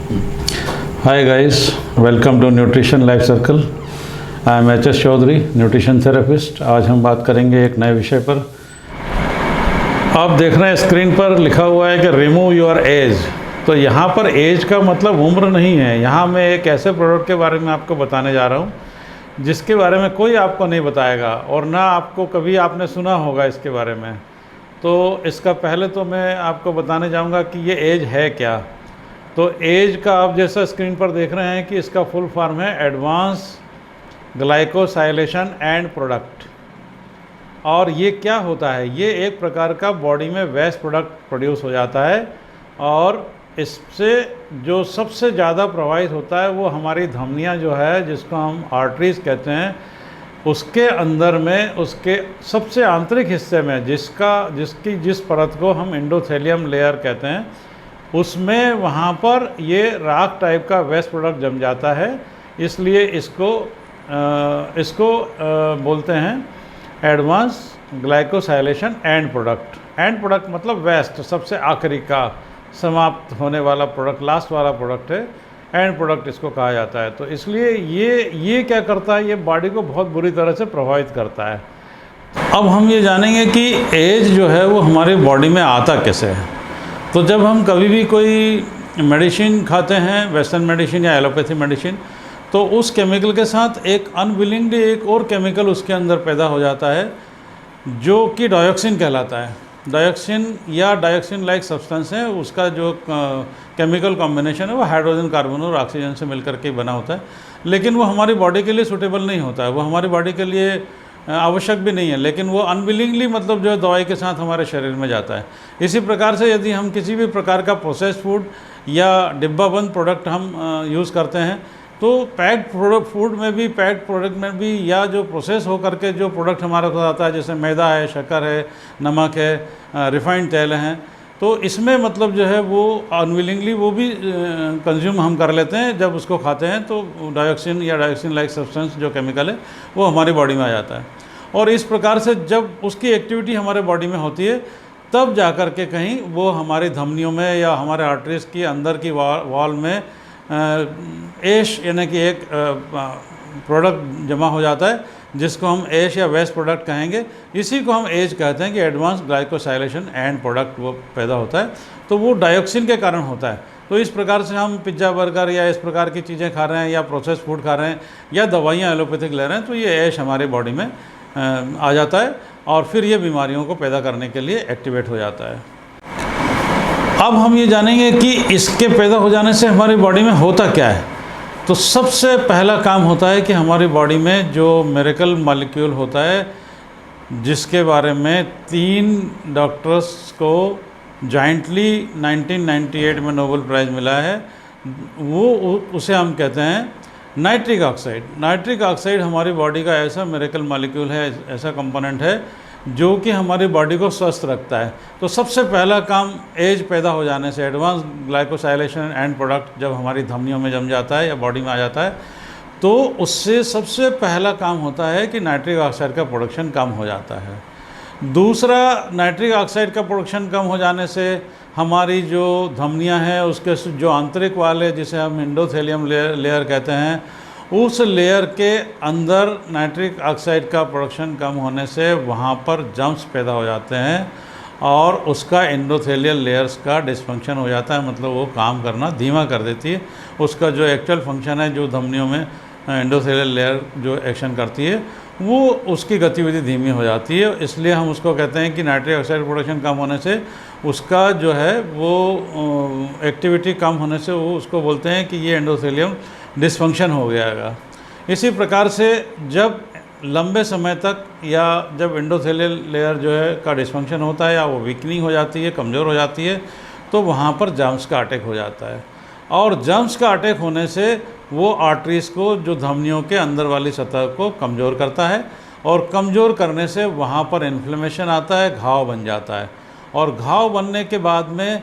Hi guys, welcome to Nutrition Life Circle. I am HS Chaudhary, nutrition therapist. आज हम बात करेंगे एक नए विषय पर। आप देख रहे हैं स्क्रीन पर लिखा हुआ है कि रिमूव योर एज। तो यहाँ पर एज का मतलब उम्र नहीं है। यहाँ मैं एक ऐसे प्रोडक्ट के बारे में आपको बताने जा रहा हूँ जिसके बारे में कोई आपको नहीं बताएगा और ना आपको कभी आपने सुना होगा इसके बारे में। तो इसका पहले तो मैं आपको बताने जाऊँगा कि ये एज है क्या। तो एज का आप जैसा स्क्रीन पर देख रहे हैं कि इसका फुल फॉर्म है एडवांस ग्लाइकोसाइलेशन एंड प्रोडक्ट। और ये क्या होता है? ये एक प्रकार का बॉडी में वेस्ट प्रोडक्ट प्रोड्यूस हो जाता है और इससे जो सबसे ज़्यादा प्रभावित होता है वो हमारी धमनियाँ जो है, जिसको हम आर्टरीज़ कहते हैं, उसके अंदर में, उसके सबसे आंतरिक हिस्से में जिस परत को हम एंडोथेलियम लेयर कहते हैं, उसमें वहाँ पर ये राख टाइप का वेस्ट प्रोडक्ट जम जाता है। इसलिए इसको बोलते हैं advance glycosylation and product. And product मतलब वेस्ट, सबसे आखिरी का समाप्त होने वाला प्रोडक्ट, लास्ट वाला प्रोडक्ट है, एंड प्रोडक्ट इसको कहा जाता है। तो इसलिए ये क्या करता है, ये बॉडी को बहुत बुरी तरह से प्रभावित करता है। अब हम ये जानेंगे कि एज जो है वो हमारी बॉडी में आता कैसे है। तो जब हम कभी भी कोई मेडिसिन खाते हैं, वेस्टर्न मेडिसिन या एलोपैथी मेडिसिन, तो उस केमिकल के साथ एक अनविलिंगली एक और केमिकल उसके अंदर पैदा हो जाता है जो कि डायोक्सिन कहलाता है। डायोक्सिन या डायोक्सिन लाइक सब्सटेंस है, उसका जो केमिकल कॉम्बिनेशन है वो हाइड्रोजन, कार्बन और ऑक्सीजन से मिलकर के बना होता है। लेकिन वो हमारी बॉडी के लिए सूटेबल नहीं होता है, वो हमारी बॉडी के लिए आवश्यक भी नहीं है, लेकिन वो अनविलिंगली मतलब जो है दवाई के साथ हमारे शरीर में जाता है। इसी प्रकार से यदि हम किसी भी प्रकार का प्रोसेस्ड फूड या डिब्बाबंद प्रोडक्ट हम यूज़ करते हैं, तो पैक्ड फूड में भी, पैक्ड प्रोडक्ट में भी, या जो प्रोसेस हो करके जो प्रोडक्ट हमारे पास आता है, जैसे मैदा है, शक्कर है, नमक है, रिफाइंड तेल हैं, तो इसमें मतलब जो है वो अनविलिंगली वो भी कंज्यूम हम कर लेते हैं। जब उसको खाते हैं तो डायोक्सिन या डायोक्सिन लाइक सब्सटेंस जो केमिकल है वो हमारी बॉडी में आ जाता है। और इस प्रकार से जब उसकी एक्टिविटी हमारे बॉडी में होती है, तब जा कर के कहीं वो हमारी धमनियों में या हमारे आर्टरीज की अंदर की वॉल में ऐश यानी कि एक प्रोडक्ट जमा हो जाता है, जिसको हम ऐश या वेस्ट प्रोडक्ट कहेंगे। इसी को हम एज कहते हैं कि एडवांस ग्लाइकोसाइलेशन एंड प्रोडक्ट वो पैदा होता है। तो वो डायोक्सिन के कारण होता है। तो इस प्रकार से हम पिज्ज़ा, बर्गर या इस प्रकार की चीज़ें खा रहे हैं, या प्रोसेस फूड खा रहे हैं, या दवाइयाँ एलोपैथिक ले रहे हैं, तो ये ऐश हमारी बॉडी में आ जाता है और फिर ये बीमारियों को पैदा करने के लिए एक्टिवेट हो जाता है। अब हम ये जानेंगे कि इसके पैदा हो जाने से हमारी बॉडी में होता क्या है। तो सबसे पहला काम होता है कि हमारी बॉडी में जो मिरेकल मॉलिक्यूल होता है, जिसके बारे में 3 डॉक्टर्स को जॉइंटली 1998 में नोबेल प्राइज़ मिला है, उसे हम कहते हैं नाइट्रिक ऑक्साइड। नाइट्रिक ऑक्साइड हमारी बॉडी का ऐसा मिरेकल मॉलिक्यूल है, ऐसा कंपोनेंट है जो कि हमारी बॉडी को स्वस्थ रखता है। तो सबसे पहला काम एज पैदा हो जाने से, एडवांस ग्लाइकोसाइलेशन एंड प्रोडक्ट जब हमारी धमनियों में जम जाता है या बॉडी में आ जाता है, तो उससे सबसे पहला काम होता है कि नाइट्रिक ऑक्साइड का प्रोडक्शन कम हो जाता है। दूसरा, नाइट्रिक ऑक्साइड का प्रोडक्शन कम हो जाने से हमारी जो धमनियाँ हैं उसके जो आंतरिक वाले, जिसे हम एंडोथेलियम लेयर कहते हैं, उस लेयर के अंदर नाइट्रिक ऑक्साइड का प्रोडक्शन कम होने से वहाँ पर जम्स पैदा हो जाते हैं और उसका एंडोथेलियल लेयर्स का डिसफंक्शन हो जाता है। मतलब वो काम करना धीमा कर देती है। उसका जो एक्चुअल फंक्शन है, जो धमनियों में एंडोथेलियल लेयर जो एक्शन करती है, वो उसकी गतिविधि धीमी हो जाती है। इसलिए हम उसको कहते हैं कि नाइट्रिक ऑक्साइड प्रोडक्शन कम होने से उसका जो है वो एक्टिविटी कम होने से वो उसको बोलते हैं कि ये एंडोथेलियम डिसफंक्शन हो गया। इसी प्रकार से जब लंबे समय तक या जब एंडोथेलियल लेयर जो है का डिसफंक्शन होता है या वो वीकनिंग हो जाती है, कमज़ोर हो जाती है, तो वहाँ पर जर्म्स का अटैक हो जाता है। और जर्म्स का अटैक होने से वो आर्टरीज़ को, जो धमनियों के अंदर वाली सतह को कमज़ोर करता है, और कमज़ोर करने से वहाँ पर इन्फ्लेमेशन आता है, घाव बन जाता है। और घाव बनने के बाद में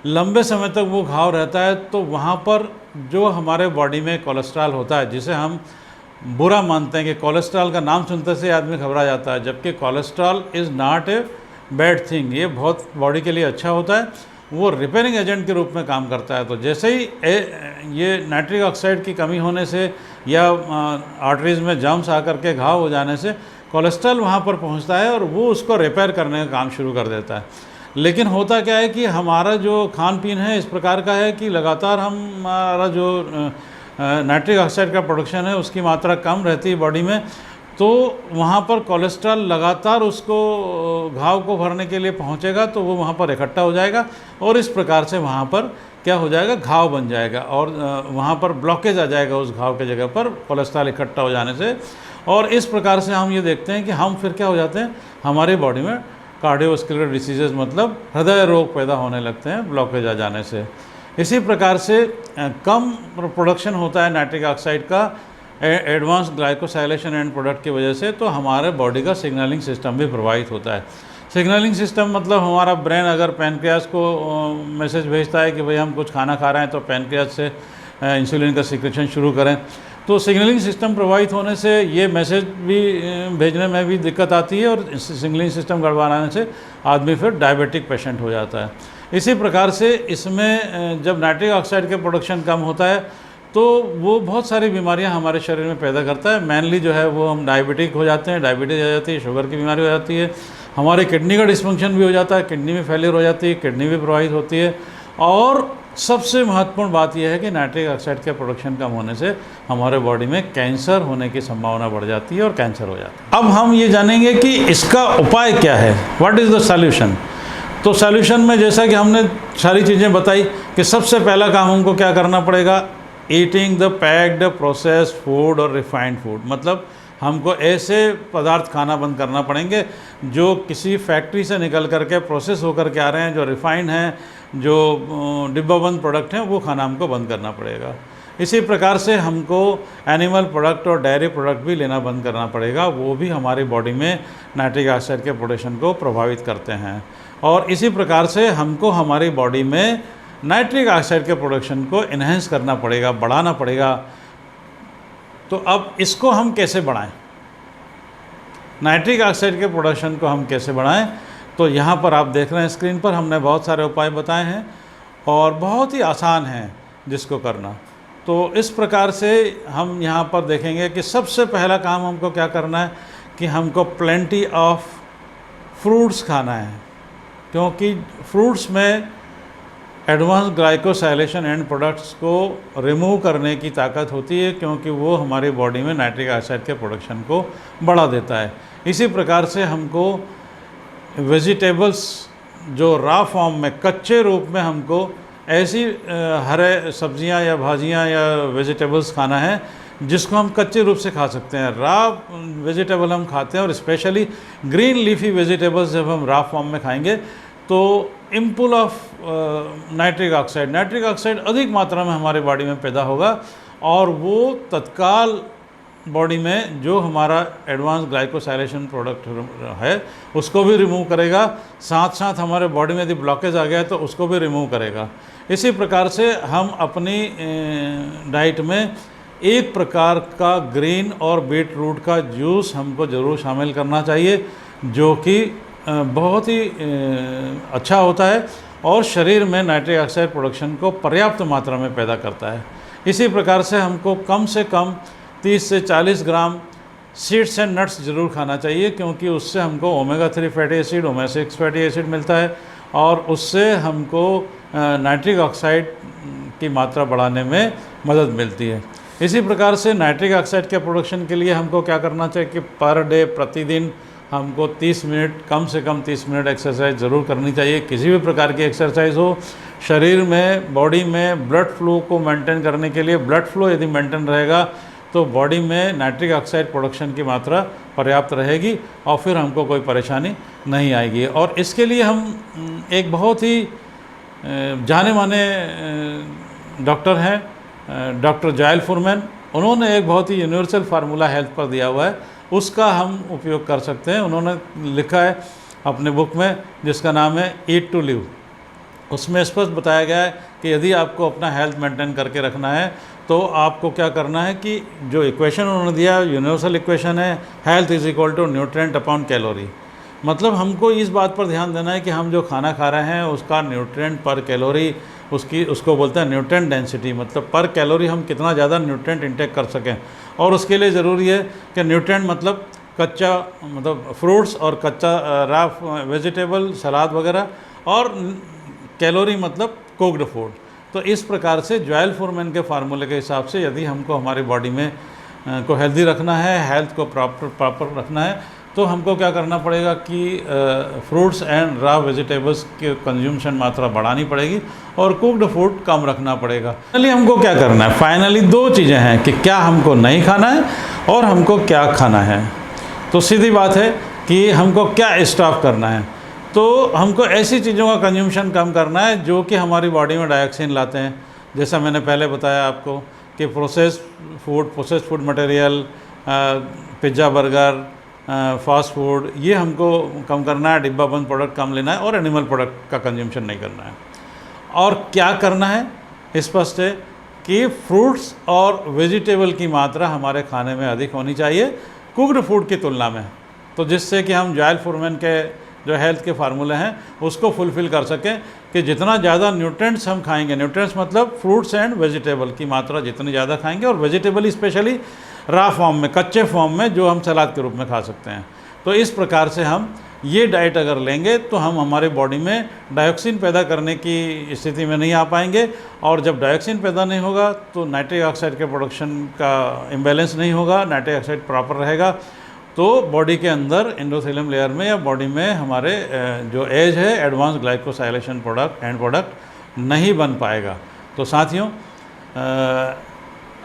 लंबे समय तक वो घाव रहता है, तो वहाँ पर जो हमारे बॉडी में कोलेस्ट्रॉल होता है, जिसे हम बुरा मानते हैं कि कोलेस्ट्रॉल का नाम सुनते से आदमी घबरा जाता है, जबकि cholesterol is not a bad thing, ये बहुत बॉडी के लिए अच्छा होता है। वो रिपेयरिंग एजेंट के रूप में काम करता है। तो जैसे ही ये नाइट्रिक ऑक्साइड की कमी होने से या आर्टरीज में जम्स आकर के घाव हो जाने से कोलेस्ट्रॉल वहाँ पर पहुँचता है और वो उसको रिपेयर करने का काम शुरू कर देता है। लेकिन होता क्या है कि हमारा जो खान पीन है इस प्रकार का है कि लगातार हमारा जो नाइट्रिक ऑक्साइड का प्रोडक्शन है उसकी मात्रा कम रहती है बॉडी में, तो वहाँ पर कोलेस्ट्रॉल लगातार उसको घाव को भरने के लिए पहुँचेगा, तो वो वहाँ पर इकट्ठा हो जाएगा और इस प्रकार से वहाँ पर क्या हो जाएगा, घाव बन जाएगा और वहाँ पर ब्लॉकेज आ जाएगा उस घाव के जगह पर कोलेस्ट्रॉल इकट्ठा हो जाने से। और इस प्रकार से हम ये देखते हैं कि हम फिर क्या हो जाते हैं, हमारी बॉडी में कार्डियोवास्कुलर डिसीजेज मतलब हृदय रोग पैदा होने लगते हैं ब्लॉकेज आ जाने से। इसी प्रकार से कम प्रोडक्शन होता है नाइट्रिक ऑक्साइड का एडवांस ग्लाइकोसाइलेशन एंड प्रोडक्ट की वजह से, तो हमारे बॉडी का सिग्नलिंग सिस्टम भी प्रभावित होता है। सिग्नलिंग सिस्टम मतलब हमारा ब्रेन अगर पैनक्रियास को मैसेज भेजता है कि भाई हम कुछ खाना खा रहे हैं तो पैनक्रियास से इंसुलिन का सिक्रेशन शुरू करें, तो सिग्नलिंग सिस्टम प्रभावित होने से ये मैसेज भी भेजने में भी दिक्कत आती है और सिग्नलिंग सिस्टम गड़बड़ाने से आदमी फिर डायबिटिक पेशेंट हो जाता है। इसी प्रकार से इसमें जब नाइट्रिक ऑक्साइड के प्रोडक्शन कम होता है तो वो बहुत सारी बीमारियां हमारे शरीर में पैदा करता है। मेनली जो है वो हम डायबिटिक हो जाते हैं, डायबिटीज़ आ जाती है, शुगर की बीमारी हो जाती है, हमारे किडनी का डिस्फंक्शन भी हो जाता है, किडनी में फेलियर हो जाती है, किडनी भी प्रभावित होती है। और सबसे महत्वपूर्ण बात यह है कि नाइट्रिक ऑक्साइड के प्रोडक्शन कम होने से हमारे बॉडी में कैंसर होने की संभावना बढ़ जाती है और कैंसर हो जाता है। अब हम ये जानेंगे कि इसका उपाय क्या है, व्हाट इज़ द सॉल्यूशन। तो सॉल्यूशन में जैसा कि हमने सारी चीज़ें बताई कि सबसे पहला काम हमको क्या करना पड़ेगा, eating the packed processed food और रिफाइंड फूड, मतलब हमको ऐसे पदार्थ खाना बंद करना पड़ेंगे जो किसी फैक्ट्री से निकल करके प्रोसेस होकर के आ रहे हैं, जो रिफाइंड हैं, जो डिब्बाबंद प्रोडक्ट हैं, वो खाना हमको बंद करना पड़ेगा। इसी प्रकार से हमको एनिमल प्रोडक्ट और डेयरी प्रोडक्ट भी लेना बंद करना पड़ेगा, वो भी हमारी बॉडी में नाइट्रिक ऑक्साइड के प्रोडक्शन को प्रभावित करते हैं। और इसी प्रकार से हमको हमारी बॉडी में नाइट्रिक ऑक्साइड के प्रोडक्शन को इन्हेंस करना पड़ेगा, बढ़ाना पड़ेगा। तो अब इसको हम कैसे बढ़ाएं, नाइट्रिक ऑक्साइड के प्रोडक्शन को हम कैसे बढ़ाएं, तो यहाँ पर आप देख रहे हैं स्क्रीन पर हमने बहुत सारे उपाय बताए हैं और बहुत ही आसान हैं जिसको करना। तो इस प्रकार से हम यहाँ पर देखेंगे कि सबसे पहला काम हमको क्या करना है कि हमको प्लेंटी ऑफ फ्रूट्स खाना है, क्योंकि फ्रूट्स में एडवांस ग्लाइकोसाइलेशन एंड प्रोडक्ट्स को रिमूव करने की ताकत होती है, क्योंकि वो हमारी बॉडी में नाइट्रिक ऑक्साइड के प्रोडक्शन को बढ़ा देता है। इसी प्रकार से हमको वेजिटेबल्स जो रॉ फॉर्म में कच्चे रूप में हमको ऐसी हरे सब्जियां या भाजियां या वेजिटेबल्स खाना है जिसको हम कच्चे रूप से खा सकते हैं। रॉ वेजिटेबल हम खाते हैं और स्पेशली ग्रीन लीफी वेजिटेबल्स जब हम रॉ फॉर्म में खाएंगे तो इम्पुल ऑफ नाइट्रिक ऑक्साइड अधिक मात्रा में हमारी बॉडी में पैदा होगा और वो तत्काल बॉडी में जो हमारा एडवांस ग्लाइकोसाइलेशन प्रोडक्ट है उसको भी रिमूव करेगा, साथ साथ हमारे बॉडी में यदि ब्लॉकेज आ गया है तो उसको भी रिमूव करेगा। इसी प्रकार से हम अपनी डाइट में एक प्रकार का ग्रीन और बीट रूट का जूस हमको ज़रूर शामिल करना चाहिए, जो कि बहुत ही अच्छा होता है और शरीर में नाइट्रिक ऑक्साइड प्रोडक्शन को पर्याप्त मात्रा में पैदा करता है। इसी प्रकार से हमको कम से कम 30 से 40 ग्राम सीड्स एंड नट्स ज़रूर खाना चाहिए, क्योंकि उससे हमको omega 3 fatty acid, omega 6 fatty acid मिलता है और उससे हमको नाइट्रिक ऑक्साइड की मात्रा बढ़ाने में मदद मिलती है। इसी प्रकार से नाइट्रिक ऑक्साइड के प्रोडक्शन के लिए हमको क्या करना चाहिए कि पर डे प्रतिदिन हमको 30 मिनट, कम से कम 30 मिनट एक्सरसाइज ज़रूर करनी चाहिए। किसी भी प्रकार की एक्सरसाइज हो, शरीर में, बॉडी में ब्लड फ्लो को मेंटेन करने के लिए, ब्लड फ्लो यदि मेंटेन रहेगा तो बॉडी में नाइट्रिक ऑक्साइड प्रोडक्शन की मात्रा पर्याप्त रहेगी और फिर हमको कोई परेशानी नहीं आएगी। और इसके लिए हम एक बहुत ही जाने माने डॉक्टर हैं, डॉक्टर जायल फुरमैन, उन्होंने एक बहुत ही यूनिवर्सल फार्मूला हेल्थ पर दिया हुआ है, उसका हम उपयोग कर सकते हैं। उन्होंने लिखा है अपने बुक में जिसका नाम है ईट टू लिव। उसमें स्पष्ट बताया गया है कि यदि आपको अपना हेल्थ मेंटेन करके रखना है तो आपको क्या करना है कि जो इक्वेशन उन्होंने दिया यूनिवर्सल इक्वेशन है, health is equal to nutrient upon calorie. मतलब हमको इस बात पर ध्यान देना है कि हम जो खाना खा रहे हैं उसका न्यूट्रिएंट पर कैलोरी, उसको बोलते हैं न्यूट्रिएंट डेंसिटी, मतलब पर कैलोरी हम कितना ज़्यादा न्यूट्रिएंट इंटेक कर सकें। और उसके लिए ज़रूरी है कि न्यूट्रिएंट मतलब कच्चा, मतलब फ्रूट्स और कच्चा रॉ वेजिटेबल, सलाद वगैरह, और कैलोरी मतलब कुक्ड फूड। तो इस प्रकार से जॉयल फॉरमैन के फार्मूले के हिसाब से यदि हमको हमारी बॉडी में को हेल्दी रखना है, हेल्थ को प्रॉपर रखना है, तो हमको क्या करना पड़ेगा कि फ्रूट्स एंड रॉ वेजिटेबल्स के कंज्यूमशन मात्रा बढ़ानी पड़ेगी और कुक्ड फूड कम रखना पड़ेगा। फाइनली हमको क्या करना है? फाइनली दो चीज़ें हैं कि क्या हमको नहीं खाना है और हमको क्या खाना है। तो सीधी बात है कि हमको क्या स्टॉप करना है। तो हमको ऐसी चीज़ों का कंज्यूमशन कम करना है जो कि हमारी बॉडी में डायोक्सिन लाते हैं। जैसा मैंने पहले बताया आपको कि processed food material, pizza, burger, fast food, ये हमको कम करना है, डिब्बा बंद प्रोडक्ट कम लेना है और एनिमल प्रोडक्ट का कंजम्पशन नहीं करना है। और क्या करना है? स्पष्ट है कि फ्रूट्स और वेजिटेबल की मात्रा हमारे खाने में अधिक होनी चाहिए कुक्ड फूड की तुलना में, तो जिससे कि हम जॉयल फॉरमैन के जो हेल्थ के फार्मूले हैं उसको फुलफ़िल कर सकें कि जितना ज़्यादा न्यूट्रिएंट्स हम खाएंगे, न्यूट्रिएंट्स मतलब फ्रूट्स एंड वेजिटेबल की मात्रा जितनी ज़्यादा खाएंगे, और वेजिटेबल स्पेशली रॉ फॉर्म में, कच्चे फॉर्म में, जो हम सलाद के रूप में खा सकते हैं। तो इस प्रकार से हम ये डाइट अगर लेंगे तो हम हमारे बॉडी में डायोक्सिन पैदा करने की स्थिति में नहीं आ पाएंगे, और जब डायोक्सिन पैदा नहीं होगा तो नाइट्रिक ऑक्साइड के प्रोडक्शन का इम्बैलेंस नहीं होगा, नाइट्रिक ऑक्साइड प्रॉपर रहेगा, तो बॉडी के अंदर एंडोथेलियम लेयर में या बॉडी में हमारे जो एज है एडवांस ग्लाइकोसाइलेशन प्रोडक्ट नहीं बन पाएगा। तो साथियों,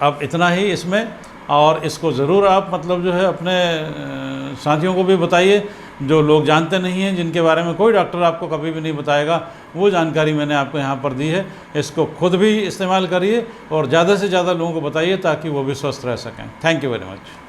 अब इतना ही इसमें, और इसको ज़रूर आप मतलब जो है अपने साथियों को भी बताइए जो लोग जानते नहीं हैं, जिनके बारे में कोई डॉक्टर आपको कभी भी नहीं बताएगा। वो जानकारी मैंने आपको यहाँ पर दी है, इसको खुद भी इस्तेमाल करिए और ज़्यादा से ज़्यादा लोगों को बताइए ताकि वो भी स्वस्थ रह सकें। Thank you very much.